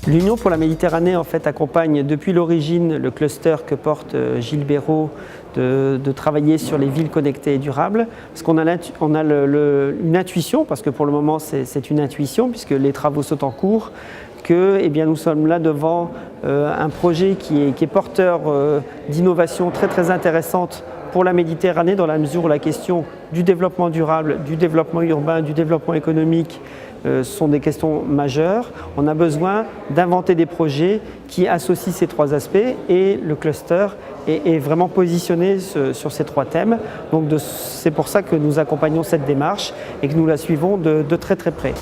L'Union pour la Méditerranée en fait accompagne depuis l'origine le cluster que porte Gilles Béraud de travailler sur les villes connectées et durables. Parce qu'on a, une intuition, parce que pour le moment c'est une intuition puisque les travaux sont en cours, que nous sommes là devant un projet qui est porteur d'innovation très intéressante pour la Méditerranée, dans la mesure où la question du développement durable, du développement urbain, du développement économique sont des questions majeures. On a besoin d'inventer des projets qui associent ces trois aspects et le cluster est vraiment positionné sur ces trois thèmes. Donc c'est pour ça que nous accompagnons cette démarche et que nous la suivons de très près.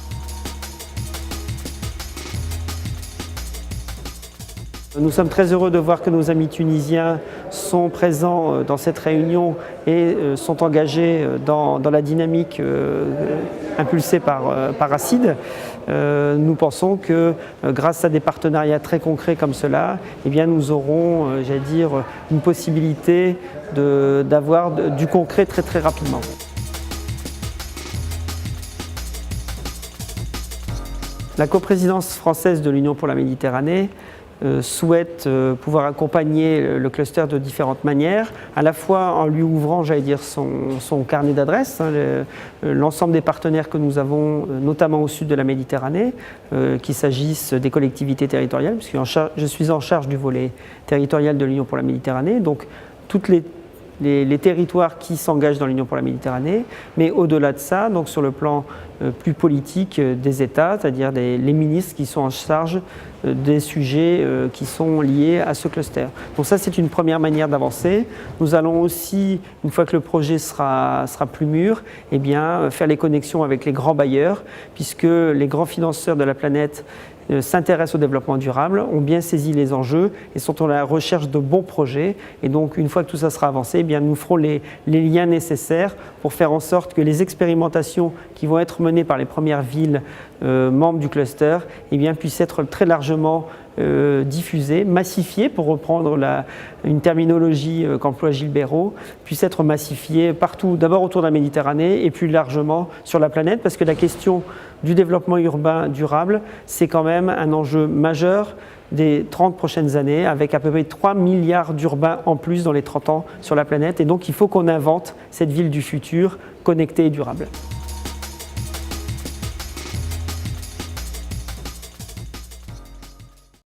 Nous sommes très heureux de voir que nos amis tunisiens sont présents dans cette réunion et sont engagés dans la dynamique impulsée par ACID. Nous pensons que grâce à des partenariats très concrets comme cela, nous aurons, une possibilité d'avoir du concret très rapidement. La coprésidence française de l'Union pour la Méditerranée souhaite pouvoir accompagner le cluster de différentes manières, à la fois en lui ouvrant, son carnet d'adresses, l'ensemble des partenaires que nous avons, notamment au sud de la Méditerranée, qu'il s'agisse des collectivités territoriales, puisque je suis en charge du volet territorial de l'Union pour la Méditerranée, donc toutes les territoires qui s'engagent dans l'Union pour la Méditerranée, mais au-delà de ça, donc sur le plan plus politique des États, c'est-à-dire les ministres qui sont en charge des sujets qui sont liés à ce cluster. Donc ça, c'est une première manière d'avancer. Nous allons aussi, une fois que le projet sera plus mûr, faire les connexions avec les grands bailleurs, puisque les grands financeurs de la planète s'intéressent au développement durable, ont bien saisi les enjeux et sont à la recherche de bons projets. Et donc, une fois que tout ça sera avancé, nous ferons les liens nécessaires pour faire en sorte que les expérimentations qui vont être menées par les premières villes membres du cluster puissent être très largement diffusées, massifiées, pour reprendre une terminologie qu'emploie Gilles Béraud, puissent être massifiées partout, d'abord autour de la Méditerranée et plus largement sur la planète, parce que la question du développement urbain durable, c'est quand même un enjeu majeur des 30 prochaines années, avec à peu près 3 milliards d'urbains en plus dans les 30 ans sur la planète. Et donc il faut qu'on invente cette ville du futur connectée et durable.